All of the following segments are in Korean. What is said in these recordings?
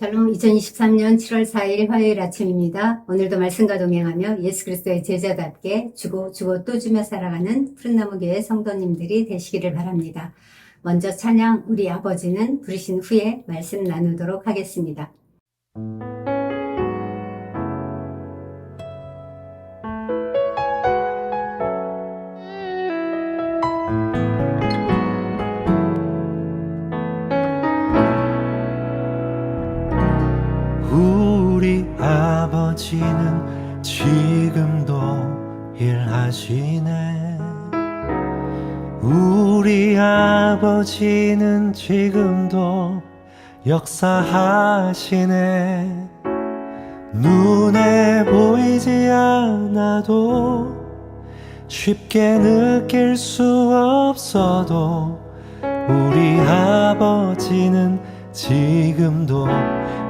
샬롬 2023년 7월 4일 화요일 아침입니다. 오늘도 말씀과 동행하며 예수 그리스도의 제자답게 주고 또 주며 살아가는 푸른나무 교회 성도님들이 되시기를 바랍니다. 먼저 찬양 우리 아버지는 부르신 후에 말씀 나누도록 하겠습니다. 우리 아버지는 지금도 일하시네. 우리 아버지는 지금도 역사하시네. 눈에 보이지 않아도 쉽게 느낄 수 없어도 우리 아버지는 지금도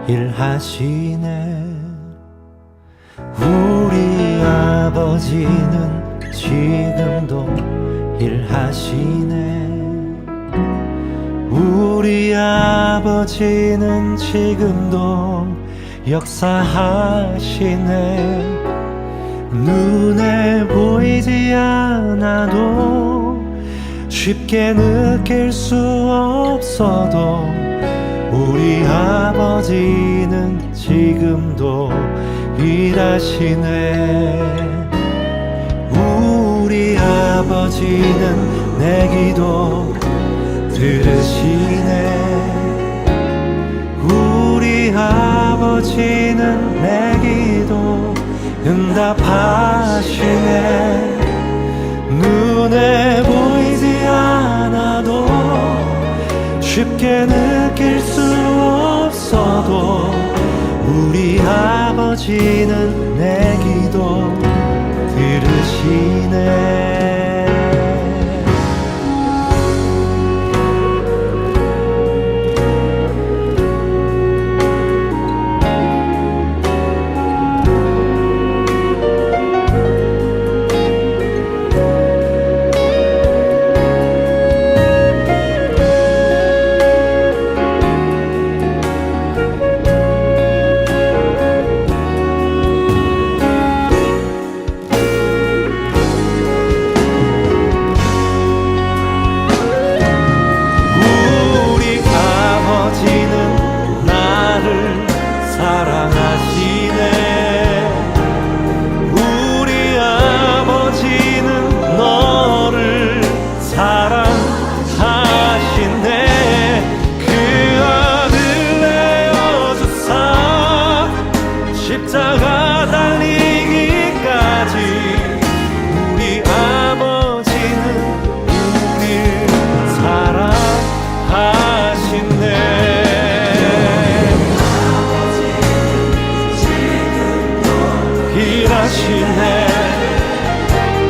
일하시네. 우리 아버지는 지금도 일하시네. 우리 아버지는 지금도 역사하시네. 눈에 보이지 않아도 쉽게 느낄 수 없어도 우리 아버지는 지금도 일하시네. 우리 아버지는 내 기도 들으시네. 우리 아버지는 내 기도 응답하시네. 눈에 보이지 않아도 쉽게 느낄 수 없어도 우리 아버지는 내 기도 들으시네.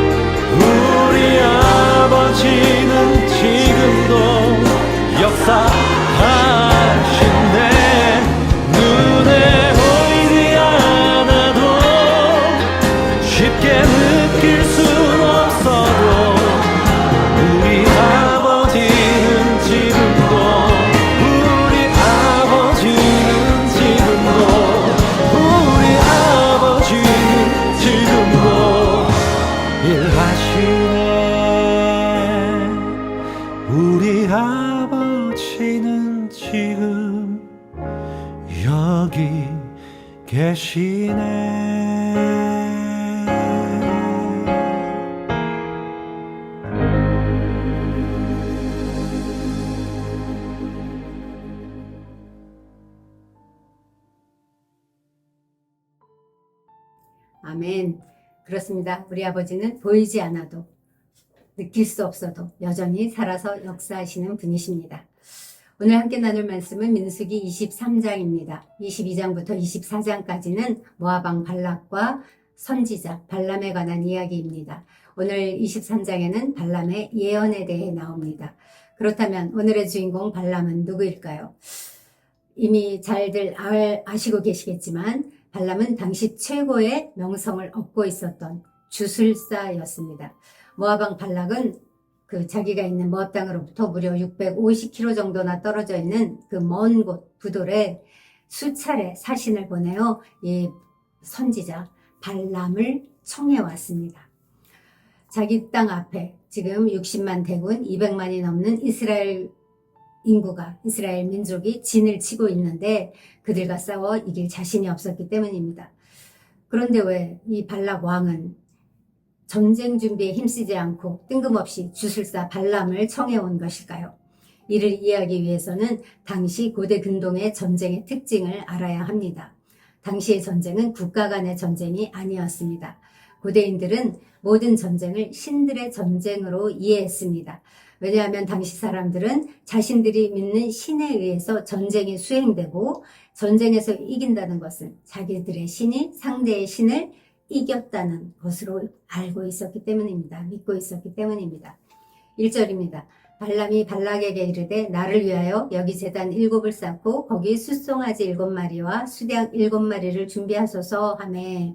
우리 아버지는 지금도 역사하시네. 눈에 보이지 않아도 쉽게 느낄 순 없어도 우리 아버지는 지금도 우리 아버지는 지금도 우리 아버지는 지금도 일하시네. 우리 아버지는 지금 여기 계시네. 아멘. 그렇습니다. 우리 아버지는 보이지 않아도 느낄 수 없어도 여전히 살아서 역사하시는 분이십니다. 오늘 함께 나눌 말씀은 민수기 23장입니다. 22장부터 24장까지는 모압 왕 발락과 선지자 발람에 관한 이야기입니다. 오늘 23장에는 발람의 예언에 대해 나옵니다. 그렇다면 오늘의 주인공 발람은 누구일까요? 이미 잘들 아시고 계시겠지만 발람은 당시 최고의 명성을 얻고 있었던 주술사였습니다. 모압 왕 발락은 자기가 있는 모압 땅으로부터 무려 650km 정도나 떨어져 있는 그 먼 곳 부돌에 수차례 사신을 보내어 이 선지자 발람을 청해 왔습니다. 자기 땅 앞에 지금 60만 대군 200만이 넘는 이스라엘 인구가, 이스라엘 민족이 진을 치고 있는데 그들과 싸워 이길 자신이 없었기 때문입니다. 그런데 왜 이 발락 왕은 전쟁 준비에 힘쓰지 않고 뜬금없이 주술사 발람을 청해 온 것일까요? 이를 이해하기 위해서는 당시 고대 근동의 전쟁의 특징을 알아야 합니다. 당시의 전쟁은 국가 간의 전쟁이 아니었습니다. 고대인들은 모든 전쟁을 신들의 전쟁으로 이해했습니다. 왜냐하면 당시 사람들은 자신들이 믿는 신에 의해서 전쟁이 수행되고 전쟁에서 이긴다는 것은 자기들의 신이 상대의 신을 이겼다는 것으로 알고 있었기 때문입니다. 믿고 있었기 때문입니다. 1절입니다. 발람이 발락에게 이르되 나를 위하여 여기 제단 7을 쌓고 거기 숫송아지 7마리와 수량 7마리를 준비하소서 하매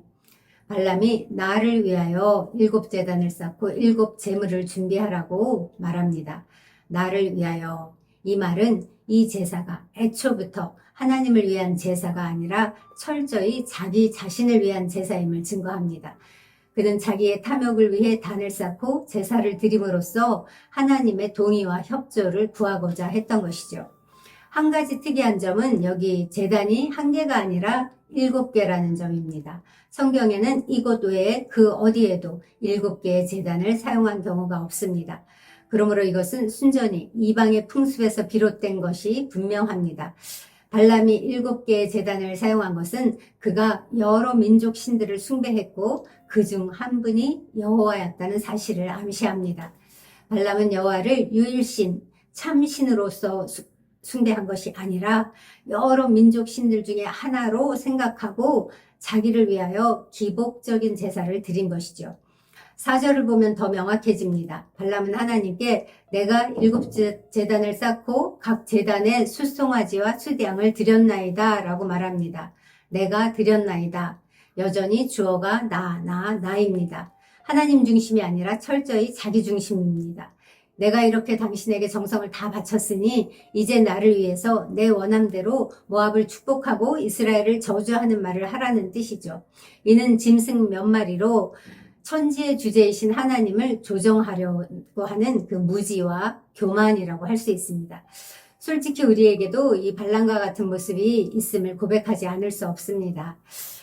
발람이 나를 위하여 7제단을 쌓고 7제물을 준비하라고 말합니다. 나를 위하여, 이 말은 이 제사가 애초부터 하나님을 위한 제사가 아니라 철저히 자기 자신을 위한 제사임을 증거합니다. 그는 자기의 탐욕을 위해 단을 쌓고 제사를 드림으로써 하나님의 동의와 협조를 구하고자 했던 것이죠. 한 가지 특이한 점은 여기 제단이 한 개가 아니라 7개라는 점입니다. 성경에는 이곳 외에 그 어디에도 7개의 제단을 사용한 경우가 없습니다. 그러므로 이것은 순전히 이방의 풍습에서 비롯된 것이 분명합니다. 발람이 7개의 제단을 사용한 것은 그가 여러 민족 신들을 숭배했고 그중 한 분이 여호와였다는 사실을 암시합니다. 발람은 여호와를 유일신, 참신으로서 숭배한 것이 아니라 여러 민족 신들 중에 하나로 생각하고 자기를 위하여 기복적인 제사를 드린 것이죠. 4절을 보면 더 명확해집니다. 발람은 하나님께 내가 7제단을 쌓고 각 제단에 숫송아지와 수량을 드렸나이다 라고 말합니다. 내가 드렸나이다. 여전히 주어가 나입니다. 하나님 중심이 아니라 철저히 자기 중심입니다. 내가 이렇게 당신에게 정성을 다 바쳤으니 이제 나를 위해서 내 원함대로 모압을 축복하고 이스라엘을 저주하는 말을 하라는 뜻이죠. 이는 짐승 몇 마리로 천지의 주제이신 하나님을 조정하려고 하는 그 무지와 교만이라고 할 수 있습니다. 솔직히 우리에게도 이 발람과 같은 모습이 있음을 고백하지 않을 수 없습니다.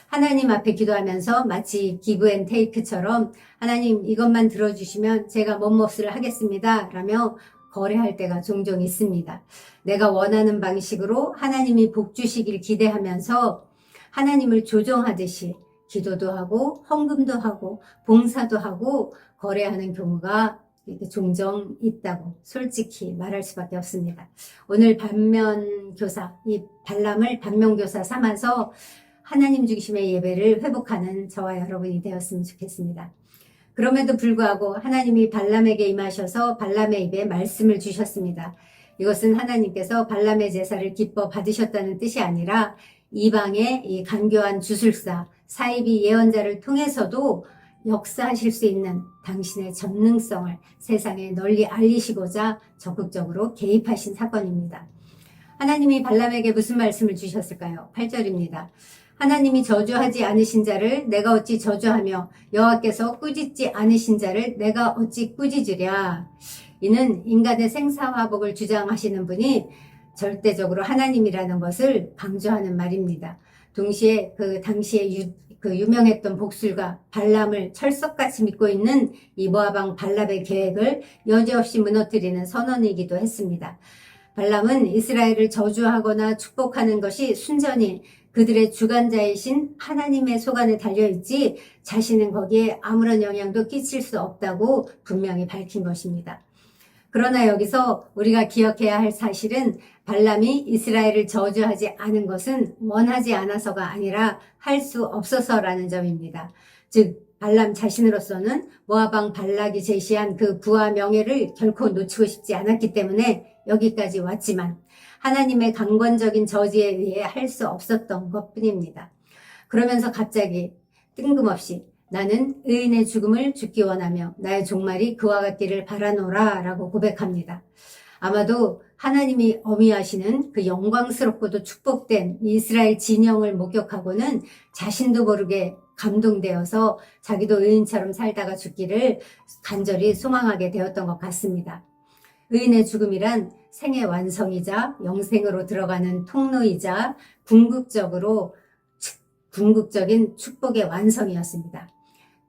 하나님 앞에 기도하면서 마치 기브 앤 테이크처럼 하나님 이것만 들어주시면 제가 뭔 몫을 하겠습니다 라며 거래할 때가 종종 있습니다. 내가 원하는 방식으로 하나님이 복 주시길 기대하면서 하나님을 조종하듯이 기도도 하고 헌금도 하고 봉사도 하고 거래하는 경우가 종종 있다고 솔직히 말할 수밖에 없습니다. 오늘 반면교사, 이 발람을 반면교사 삼아서 하나님 중심의 예배를 회복하는 저와 여러분이 되었으면 좋겠습니다. 그럼에도 불구하고 하나님이 발람에게 임하셔서 발람의 입에 말씀을 주셨습니다. 이것은 하나님께서 발람의 제사를 기뻐 받으셨다는 뜻이 아니라 이방의 이 간교한 주술사, 사이비 예언자를 통해서도 역사하실 수 있는 당신의 전능성을 세상에 널리 알리시고자 적극적으로 개입하신 사건입니다. 하나님이 발람에게 무슨 말씀을 주셨을까요? 8절입니다. 하나님이 저주하지 않으신 자를 내가 어찌 저주하며 여호와께서 꾸짖지 않으신 자를 내가 어찌 꾸짖으랴. 이는 인간의 생사화복을 주장하시는 분이 절대적으로 하나님이라는 것을 강조하는 말입니다. 동시에 그 당시에 유명했던 복술가 발람을 철석같이 믿고 있는 이 모압왕 발람의 계획을 여지없이 무너뜨리는 선언이기도 했습니다. 발람은 이스라엘을 저주하거나 축복하는 것이 순전히 그들의 주관자이신 하나님의 소관에 달려있지 자신은 거기에 아무런 영향도 끼칠 수 없다고 분명히 밝힌 것입니다. 그러나 여기서 우리가 기억해야 할 사실은 발람이 이스라엘을 저주하지 않은 것은 원하지 않아서가 아니라 할 수 없어서라는 점입니다. 즉 발람 자신으로서는 모압왕 발락이 제시한 그 부와 명예를 결코 놓치고 싶지 않았기 때문에 여기까지 왔지만 하나님의 강권적인 저지에 의해 할 수 없었던 것뿐입니다. 그러면서 갑자기 뜬금없이 나는 의인의 죽음을 죽기 원하며 나의 종말이 그와 같기를 바라노라 라고 고백합니다. 아마도 하나님이 어미하시는 그 영광스럽고도 축복된 이스라엘 진영을 목격하고는 자신도 모르게 감동되어서 자기도 의인처럼 살다가 죽기를 간절히 소망하게 되었던 것 같습니다. 의인의 죽음이란 생의 완성이자 영생으로 들어가는 통로이자 궁극적인 축복의 완성이었습니다.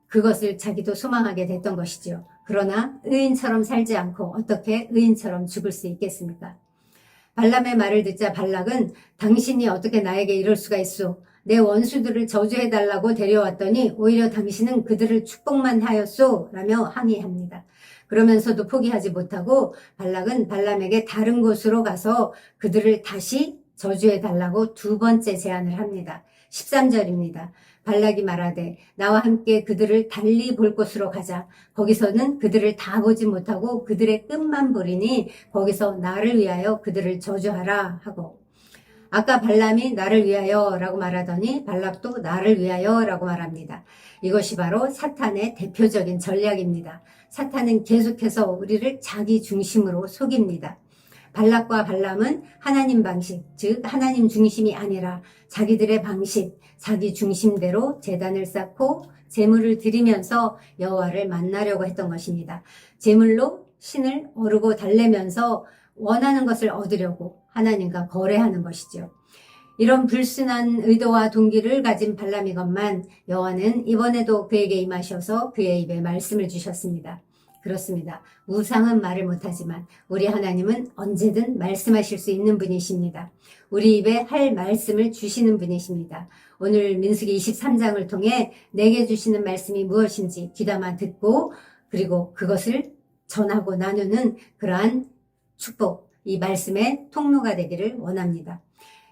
그것을 자기도 소망하게 됐던 것이죠. 그러나 의인처럼 살지 않고 어떻게 의인처럼 죽을 수 있겠습니까? 발람의 말을 듣자 발락은 당신이 어떻게 나에게 이럴 수가 있소? 내 원수들을 저주해달라고 데려왔더니 오히려 당신은 그들을 축복만 하였소? 라며 항의합니다. 그러면서도 포기하지 못하고 발락은 발람에게 다른 곳으로 가서 그들을 다시 저주해달라고 두 번째 제안을 합니다. 13절입니다. 발락이 말하되 나와 함께 그들을 달리 볼 곳으로 가자. 거기서는 그들을 다 보지 못하고 그들의 끝만 보리니 거기서 나를 위하여 그들을 저주하라 하고, 아까 발람이 나를 위하여 라고 말하더니 발락도 나를 위하여 라고 말합니다. 이것이 바로 사탄의 대표적인 전략입니다. 사탄은 계속해서 우리를 자기 중심으로 속입니다. 발락과 발람은 하나님 방식, 즉 하나님 중심이 아니라 자기들의 방식, 자기 중심대로 제단을 쌓고 제물을 드리면서 여호와를 만나려고 했던 것입니다. 제물로 신을 어르고 달래면서 원하는 것을 얻으려고 하나님과 거래하는 것이죠. 이런 불순한 의도와 동기를 가진 발람이건만 여호와는 이번에도 그에게 임하셔서 그의 입에 말씀을 주셨습니다. 그렇습니다. 우상은 말을 못하지만 우리 하나님은 언제든 말씀하실 수 있는 분이십니다. 우리 입에 할 말씀을 주시는 분이십니다. 오늘 민수기 23장을 통해 내게 주시는 말씀이 무엇인지 귀담아 듣고 그리고 그것을 전하고 나누는 그러한 축복, 이 말씀의 통로가 되기를 원합니다.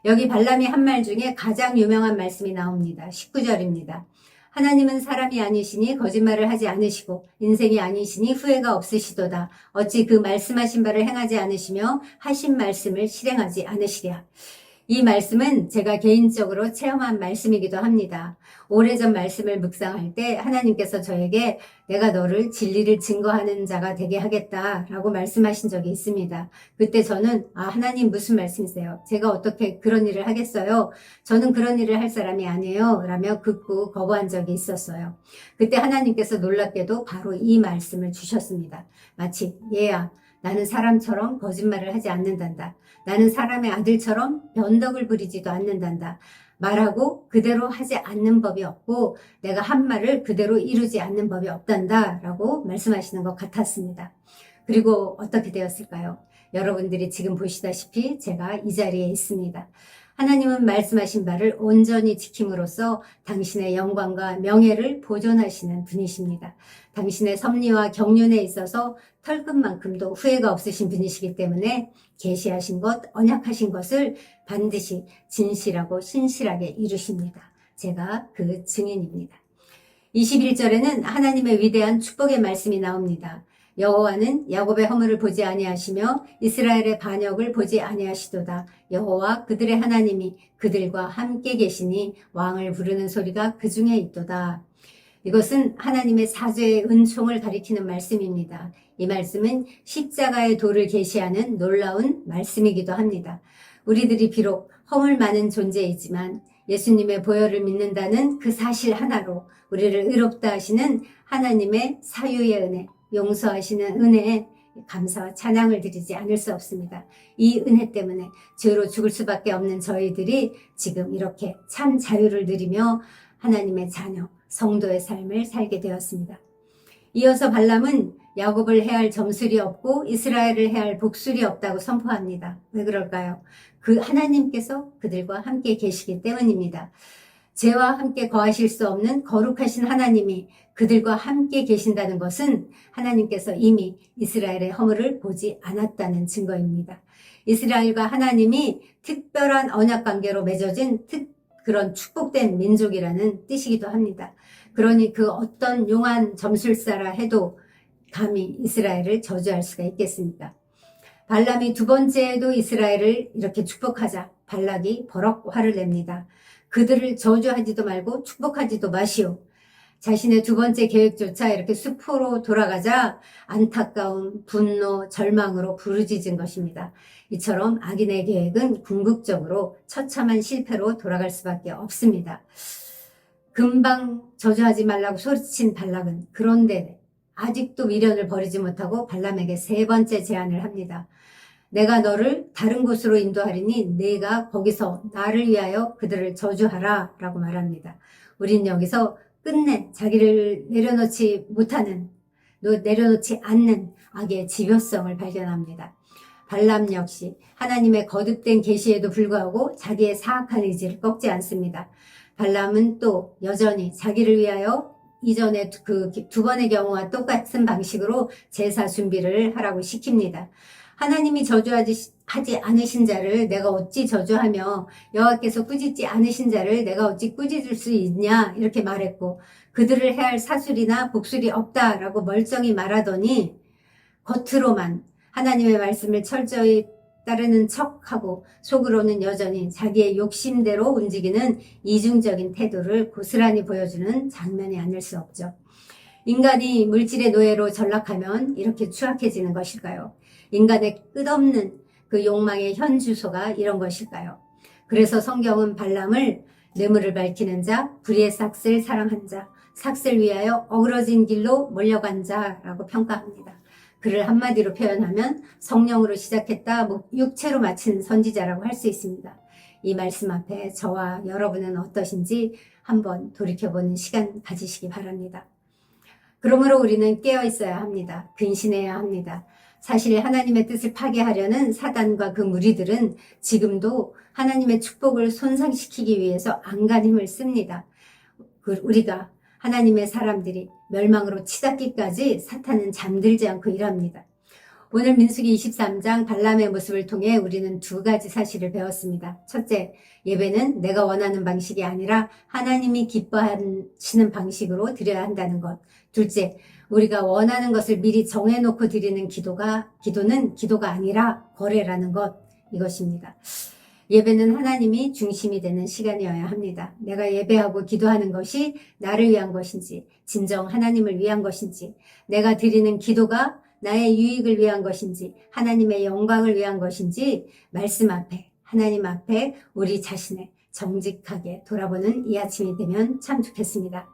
여기 발람이 한 말 중에 가장 유명한 말씀이 나옵니다. 19절입니다. 하나님은 사람이 아니시니 거짓말을 하지 않으시고 인생이 아니시니 후회가 없으시도다. 어찌 그 말씀하신 바를 행하지 않으시며 하신 말씀을 실행하지 않으시랴. 이 말씀은 제가 개인적으로 체험한 말씀이기도 합니다. 오래전 말씀을 묵상할 때 하나님께서 저에게 내가 너를 진리를 증거하는 자가 되게 하겠다라고 말씀하신 적이 있습니다. 그때 저는 하나님 무슨 말씀이세요? 제가 어떻게 그런 일을 하겠어요? 저는 그런 일을 할 사람이 아니에요. 라며 극구 거부한 적이 있었어요. 그때 하나님께서 놀랍게도 바로 이 말씀을 주셨습니다. 마치 얘야 나는 사람처럼 거짓말을 하지 않는단다. 나는 사람의 아들처럼 변덕을 부리지도 않는단다. 말하고 그대로 하지 않는 법이 없고 내가 한 말을 그대로 이루지 않는 법이 없단다 라고 말씀하시는 것 같았습니다. 그리고 어떻게 되었을까요? 여러분들이 지금 보시다시피 제가 이 자리에 있습니다. 하나님은 말씀하신 바를 온전히 지킴으로써 당신의 영광과 명예를 보존하시는 분이십니다. 당신의 섭리와 경륜에 있어서 털끝만큼도 후회가 없으신 분이시기 때문에 계시하신 것, 언약하신 것을 반드시 진실하고 신실하게 이루십니다. 제가 그 증인입니다. 21절에는 하나님의 위대한 축복의 말씀이 나옵니다. 여호와는 야곱의 허물을 보지 아니하시며 이스라엘의 반역을 보지 아니하시도다. 여호와 그들의 하나님이 그들과 함께 계시니 왕을 부르는 소리가 그 중에 있도다. 이것은 하나님의 사죄의 은총을 가리키는 말씀입니다. 이 말씀은 십자가의 도를 계시하는 놀라운 말씀이기도 합니다. 우리들이 비록 허물 많은 존재이지만 예수님의 보혈을 믿는다는 그 사실 하나로 우리를 의롭다 하시는 하나님의 사유의 은혜, 용서하시는 은혜에 감사와 찬양을 드리지 않을 수 없습니다. 이 은혜 때문에 죄로 죽을 수밖에 없는 저희들이 지금 이렇게 참 자유를 누리며 하나님의 자녀, 성도의 삶을 살게 되었습니다. 이어서 발람은 야곱을 해할 점술이 없고 이스라엘을 해할 복술이 없다고 선포합니다. 왜 그럴까요? 그 하나님께서 그들과 함께 계시기 때문입니다. 죄와 함께 거하실 수 없는 거룩하신 하나님이 그들과 함께 계신다는 것은 하나님께서 이미 이스라엘의 허물을 보지 않았다는 증거입니다. 이스라엘과 하나님이 특별한 언약 관계로 맺어진 그런 축복된 민족이라는 뜻이기도 합니다. 그러니 그 어떤 용한 점술사라 해도 감히 이스라엘을 저주할 수가 있겠습니까? 발람이 두 번째에도 이스라엘을 이렇게 축복하자 발락이 버럭 화를 냅니다. 그들을 저주하지도 말고 축복하지도 마시오. 자신의 두 번째 계획조차 이렇게 수포로 돌아가자 안타까움, 분노, 절망으로 부르짖은 것입니다. 이처럼 악인의 계획은 궁극적으로 처참한 실패로 돌아갈 수밖에 없습니다. 금방 저주하지 말라고 소리친 발락은 그런데 아직도 미련을 버리지 못하고 발람에게 세 번째 제안을 합니다. 내가 너를 다른 곳으로 인도하리니 네가 거기서 나를 위하여 그들을 저주하라 라고 말합니다. 우린 여기서 끝내 자기를 내려놓지 않는 악의 집요성을 발견합니다. 발람 역시 하나님의 거듭된 계시에도 불구하고 자기의 사악한 의지를 꺾지 않습니다. 발람은 또 여전히 자기를 위하여 이전에 그 두 번의 경우와 똑같은 방식으로 제사 준비를 하라고 시킵니다. 하나님이 저주하지 않으신 자를 내가 어찌 저주하며 여호와께서 꾸짖지 않으신 자를 내가 어찌 꾸짖을 수 있냐 이렇게 말했고 그들을 해할 사술이나 복술이 없다라고 멀쩡히 말하더니 겉으로만 하나님의 말씀을 철저히 따르는 척하고 속으로는 여전히 자기의 욕심대로 움직이는 이중적인 태도를 고스란히 보여주는 장면이 아닐 수 없죠. 인간이 물질의 노예로 전락하면 이렇게 추악해지는 것일까요? 인간의 끝없는 그 욕망의 현 주소가 이런 것일까요? 그래서 성경은 발람을 뇌물을 밝히는 자, 불의의 삭슬 사랑한 자, 삭슬 위하여 어그러진 길로 몰려간 자라고 평가합니다. 그를 한마디로 표현하면 성령으로 시작했다 육체로 마친 선지자라고 할 수 있습니다. 이 말씀 앞에 저와 여러분은 어떠신지 한번 돌이켜보는 시간 가지시기 바랍니다. 그러므로 우리는 깨어 있어야 합니다. 근신해야 합니다. 사실 하나님의 뜻을 파괴하려는 사단과 그 무리들은 지금도 하나님의 축복을 손상시키기 위해서 안간힘을 씁니다. 우리가 하나님의 사람들이 멸망으로 치닫기까지 사탄은 잠들지 않고 일합니다. 오늘 민수기 23장 발람의 모습을 통해 우리는 두 가지 사실을 배웠습니다. 첫째, 예배는 내가 원하는 방식이 아니라 하나님이 기뻐하시는 방식으로 드려야 한다는 것. 둘째, 우리가 원하는 것을 미리 정해놓고 드리는 기도는 기도가 아니라 거래라는 것, 이것입니다. 예배는 하나님이 중심이 되는 시간이어야 합니다. 내가 예배하고 기도하는 것이 나를 위한 것인지, 진정 하나님을 위한 것인지, 내가 드리는 기도가 나의 유익을 위한 것인지, 하나님의 영광을 위한 것인지, 말씀 앞에, 하나님 앞에 우리 자신을 정직하게 돌아보는 이 아침이 되면 참 좋겠습니다.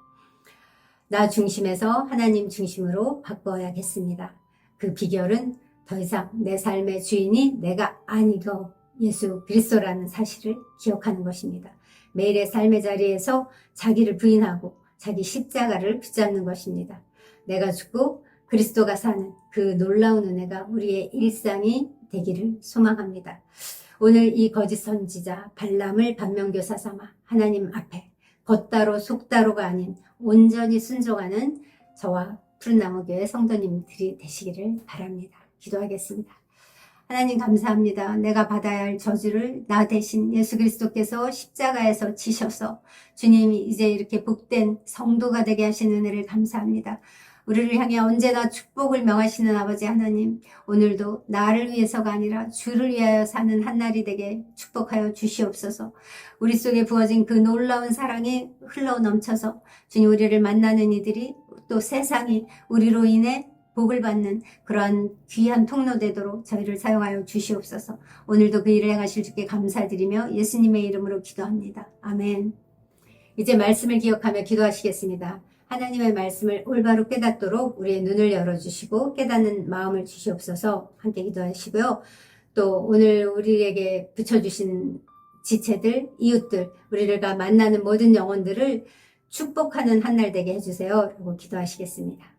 나 중심에서 하나님 중심으로 바꿔야겠습니다. 그 비결은 더 이상 내 삶의 주인이 내가 아니고 예수 그리스도라는 사실을 기억하는 것입니다. 매일의 삶의 자리에서 자기를 부인하고 자기 십자가를 붙잡는 것입니다. 내가 죽고 그리스도가 사는 그 놀라운 은혜가 우리의 일상이 되기를 소망합니다. 오늘 이 거짓 선지자 발람을 반면교사 삼아 하나님 앞에 겉다로 속다로가 아닌 온전히 순종하는 저와 푸른나무교회 성도님들이 되시기를 바랍니다. 기도하겠습니다. 하나님 감사합니다. 내가 받아야 할 저주를 나 대신 예수 그리스도께서 십자가에서 지셔서 주님이 이제 이렇게 복된 성도가 되게 하시는 은혜를 감사합니다. 우리를 향해 언제나 축복을 명하시는 아버지 하나님, 오늘도 나를 위해서가 아니라 주를 위하여 사는 한날이 되게 축복하여 주시옵소서. 우리 속에 부어진 그 놀라운 사랑이 흘러 넘쳐서 주님 우리를 만나는 이들이 또 세상이 우리로 인해 복을 받는 그러한 귀한 통로 되도록 저희를 사용하여 주시옵소서. 오늘도 그 일을 행하실 주께 감사드리며 예수님의 이름으로 기도합니다. 아멘. 이제 말씀을 기억하며 기도하시겠습니다. 하나님의 말씀을 올바로 깨닫도록 우리의 눈을 열어주시고 깨닫는 마음을 주시옵소서. 함께 기도하시고요. 또 오늘 우리에게 붙여주신 지체들, 이웃들, 우리가 만나는 모든 영혼들을 축복하는 한날 되게 해주세요. 라고 기도하시겠습니다.